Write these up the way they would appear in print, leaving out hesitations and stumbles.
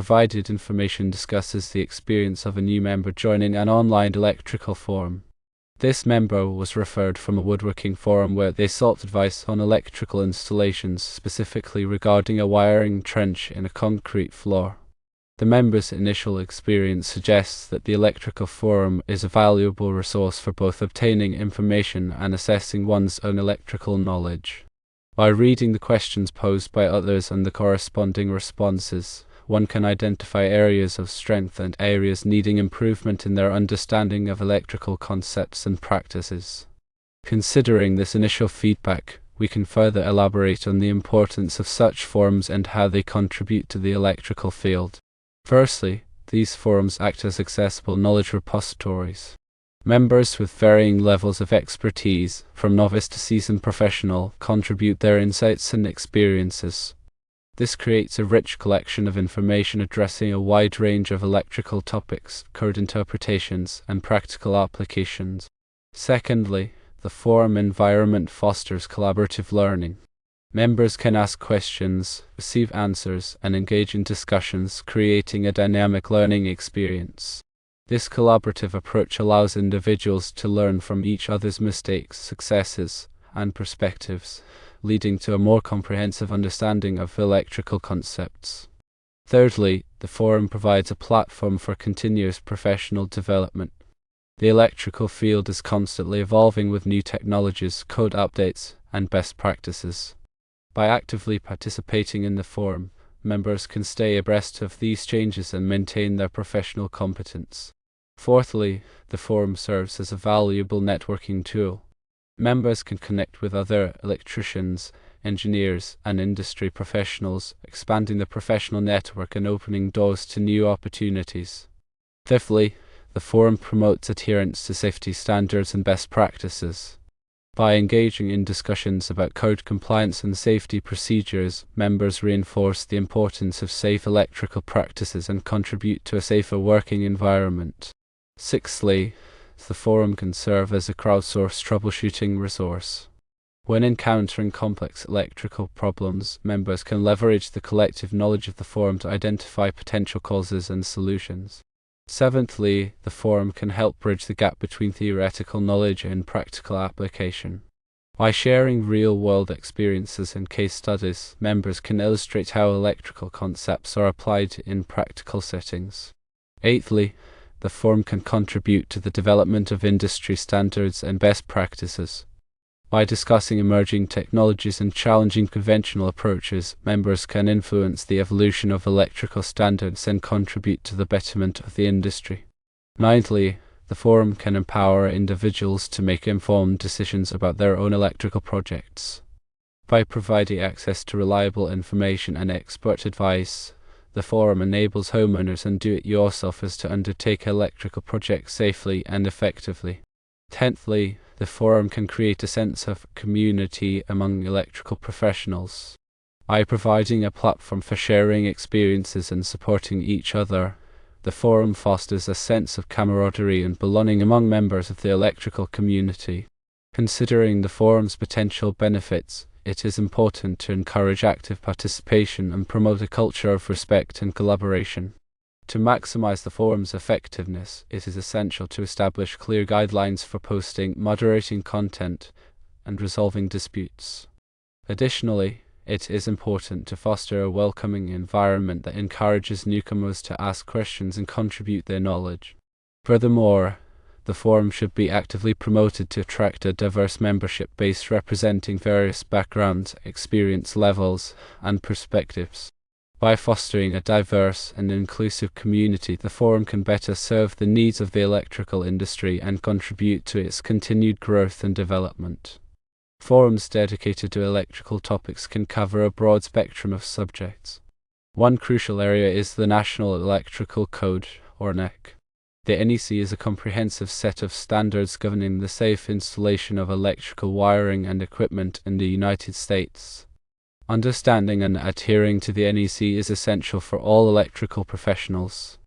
provided information discusses the experience of a new member joining an online electrical forum. This member was referred from a woodworking forum where they sought advice on electrical installations, specifically regarding a wiring trench in a concrete floor. The member's initial experience suggests that the electrical forum is a valuable resource for both obtaining information and assessing one's own electrical knowledge. By reading the questions posed by others and the corresponding responses, one can identify areas of strength and areas needing improvement in their understanding of electrical concepts and practices. Considering this initial feedback, we can further elaborate on the importance of such forums and how they contribute to the electrical field. Firstly, these forums act as accessible knowledge repositories. Members with varying levels of expertise, from novice to seasoned professional, contribute their insights and experiences. This creates a rich collection of information addressing a wide range of electrical topics, code interpretations, and practical applications. Secondly, the forum environment fosters collaborative learning. Members can ask questions, receive answers, and engage in discussions, creating a dynamic learning experience. This collaborative approach allows individuals to learn from each other's mistakes, successes, and perspectives, leading to a more comprehensive understanding of electrical concepts. Thirdly, the forum provides a platform for continuous professional development. The electrical field is constantly evolving with new technologies, code updates, and best practices. By actively participating in the forum, members can stay abreast of these changes and maintain their professional competence. Fourthly, the forum serves as a valuable networking tool. Members can connect with other electricians, engineers, and industry professionals, expanding the professional network and opening doors to new opportunities. Fifthly, the forum promotes adherence to safety standards and best practices. By engaging in discussions about code compliance and safety procedures, members reinforce the importance of safe electrical practices and contribute to a safer working environment. Sixthly, the forum can serve as a crowdsourced troubleshooting resource. When encountering complex electrical problems, members can leverage the collective knowledge of the forum to identify potential causes and solutions. Seventhly, the forum can help bridge the gap between theoretical knowledge and practical application. By sharing real-world experiences and case studies, members can illustrate how electrical concepts are applied in practical settings. Eighthly, the forum can contribute to the development of industry standards and best practices. By discussing emerging technologies and challenging conventional approaches, members can influence the evolution of electrical standards and contribute to the betterment of the industry. Ninthly, the forum can empower individuals to make informed decisions about their own electrical projects. By providing access to reliable information and expert advice, the forum enables homeowners and do-it-yourselfers to undertake electrical projects safely and effectively. Tenthly, the forum can create a sense of community among electrical professionals. By providing a platform for sharing experiences and supporting each other, the forum fosters a sense of camaraderie and belonging among members of the electrical community. Considering the forum's potential benefits, it is important to encourage active participation and promote a culture of respect and collaboration. To maximize the forum's effectiveness, it is essential to establish clear guidelines for posting, moderating content, and resolving disputes. Additionally, it is important to foster a welcoming environment that encourages newcomers to ask questions and contribute their knowledge. Furthermore, the forum should be actively promoted to attract a diverse membership base representing various backgrounds, experience levels, and perspectives. By fostering a diverse and inclusive community, the forum can better serve the needs of the electrical industry and contribute to its continued growth and development. Forums dedicated to electrical topics can cover a broad spectrum of subjects. One crucial area is the National Electrical Code, or NEC. The NEC is a comprehensive set of standards governing the safe installation of electrical wiring and equipment in the United States. Understanding and adhering to the NEC is essential for all electrical professionals.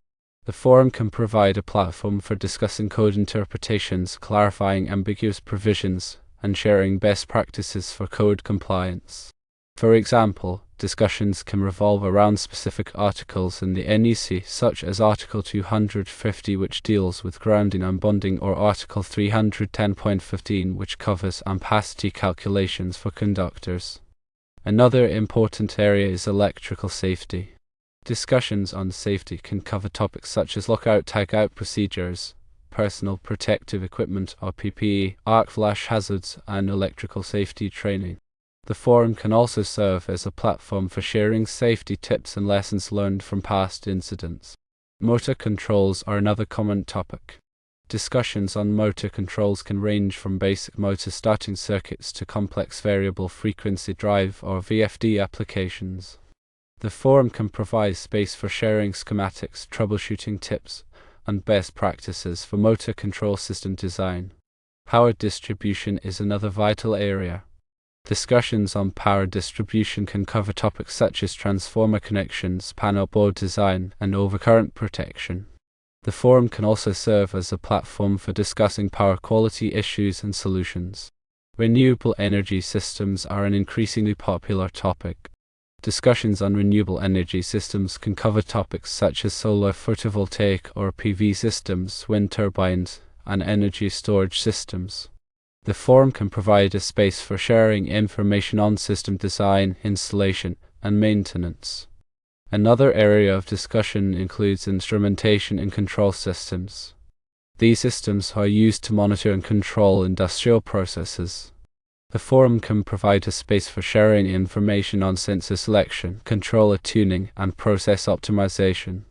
The forum can provide a platform for discussing code interpretations, clarifying ambiguous provisions, and sharing best practices for code compliance. For example, Discussions can revolve around specific articles in the NEC, such as Article 250, which deals with grounding and bonding, or Article 310.15, which covers ampacity calculations for conductors. Another important area is electrical safety. Discussions on safety can cover topics such as lockout-tagout procedures, personal protective equipment or PPE, arc flash hazards, and electrical safety training. The forum can also serve as a platform for sharing safety tips and lessons learned from past incidents. Motor controls are another common topic. Discussions on motor controls can range from basic motor starting circuits to complex variable frequency drive or VFD applications. The forum can provide space for sharing schematics, troubleshooting tips, and best practices for motor control system design. Power distribution is another vital area. Discussions on power distribution can cover topics such as transformer connections, panel board design, and overcurrent protection. The forum can also serve as a platform for discussing power quality issues and solutions. Renewable energy systems are an increasingly popular topic. Discussions on renewable energy systems can cover topics such as solar photovoltaic or PV systems, wind turbines, and energy storage systems. The forum can provide a space for sharing information on system design, installation, and maintenance. Another area of discussion includes instrumentation and control systems. These systems are used to monitor and control industrial processes. The forum can provide a space for sharing information on sensor selection, controller tuning, and process optimization.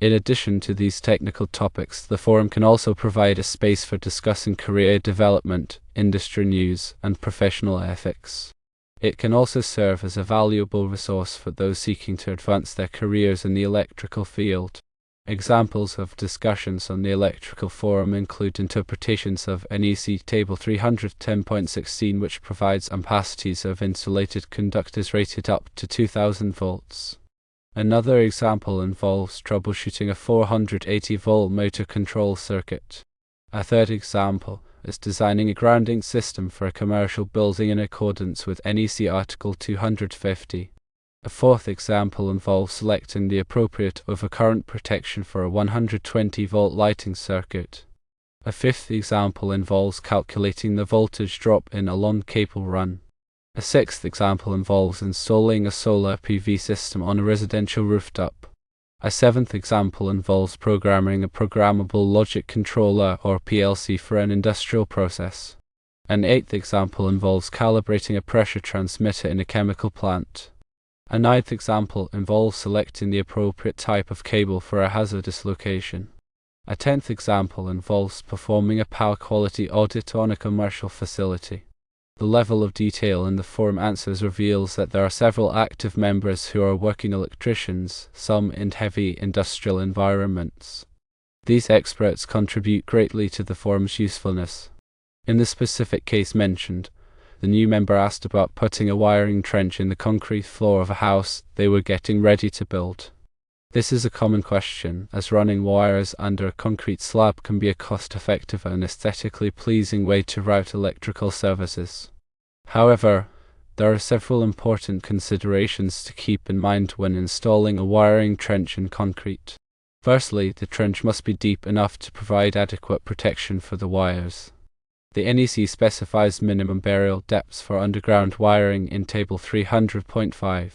In addition to these technical topics, the forum can also provide a space for discussing career development, industry news, and professional ethics. It can also serve as a valuable resource for those seeking to advance their careers in the electrical field. Examples of discussions on the electrical forum include interpretations of NEC Table 310.16, which provides ampacities of insulated conductors rated up to 2000 volts. Another example involves troubleshooting a 480-volt motor control circuit. A third example is designing a grounding system for a commercial building in accordance with NEC Article 250. A fourth example involves selecting the appropriate overcurrent protection for a 120-volt lighting circuit. A fifth example involves calculating the voltage drop in a long cable run. A sixth example involves installing a solar PV system on a residential rooftop. A seventh example involves programming a programmable logic controller or PLC for an industrial process. An eighth example involves calibrating a pressure transmitter in a chemical plant. A ninth example involves selecting the appropriate type of cable for a hazardous location. A 10th example involves performing a power quality audit on a commercial facility. The level of detail in the forum answers reveals that there are several active members who are working electricians, some in heavy industrial environments. These experts contribute greatly to the forum's usefulness. In the specific case mentioned, the new member asked about putting a wiring trench in the concrete floor of a house they were getting ready to build. This is a common question, as running wires under a concrete slab can be a cost-effective and aesthetically pleasing way to route electrical services. However, there are several important considerations to keep in mind when installing a wiring trench in concrete. Firstly, the trench must be deep enough to provide adequate protection for the wires. The NEC specifies minimum burial depths for underground wiring in Table 300.5.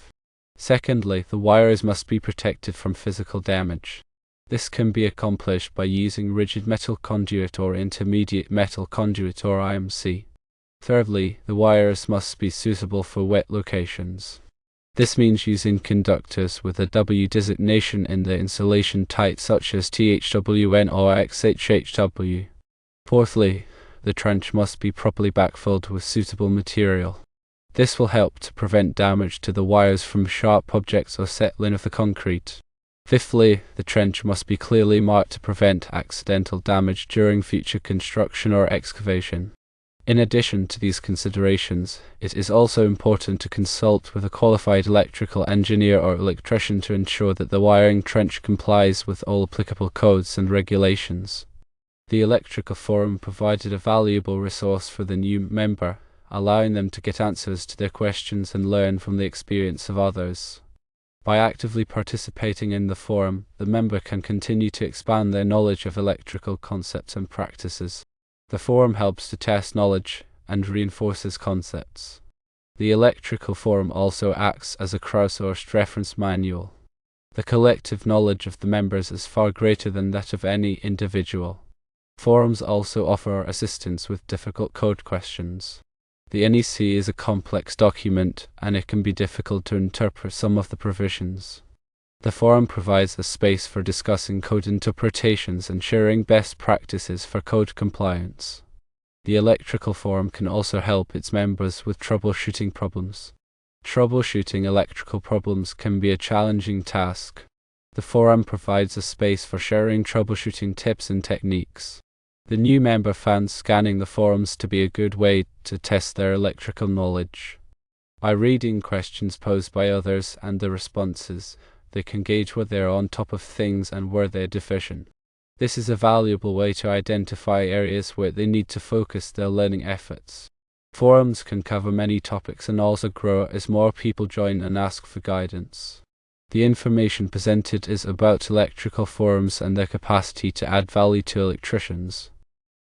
Secondly, the wires must be protected from physical damage. This can be accomplished by using rigid metal conduit or intermediate metal conduit or IMC. Thirdly, the wires must be suitable for wet locations. This means using conductors with a W designation in the insulation type such as THWN or XHHW. Fourthly, the trench must be properly backfilled with suitable material. This will help to prevent damage to the wires from sharp objects or settling of the concrete. Fifthly, the trench must be clearly marked to prevent accidental damage during future construction or excavation. In addition to these considerations, it is also important to consult with a qualified electrical engineer or electrician to ensure that the wiring trench complies with all applicable codes and regulations. The Electrical Forum provided a valuable resource for the new member, allowing them to get answers to their questions and learn from the experience of others. By actively participating in the forum, the member can continue to expand their knowledge of electrical concepts and practices. The forum helps to test knowledge and reinforces concepts. The electrical forum also acts as a crowdsourced reference manual. The collective knowledge of the members is far greater than that of any individual. Forums also offer assistance with difficult code questions. The NEC is a complex document, and it can be difficult to interpret some of the provisions. The forum provides a space for discussing code interpretations and sharing best practices for code compliance. The electrical forum can also help its members with troubleshooting problems. Troubleshooting electrical problems can be a challenging task. The forum provides a space for sharing troubleshooting tips and techniques. The new member found scanning the forums to be a good way to test their electrical knowledge. By reading questions posed by others and the responses, they can gauge where they're on top of things and where they're deficient. This is a valuable way to identify areas where they need to focus their learning efforts. Forums can cover many topics and also grow as more people join and ask for guidance. The information presented is about electrical forums and their capacity to add value to electricians.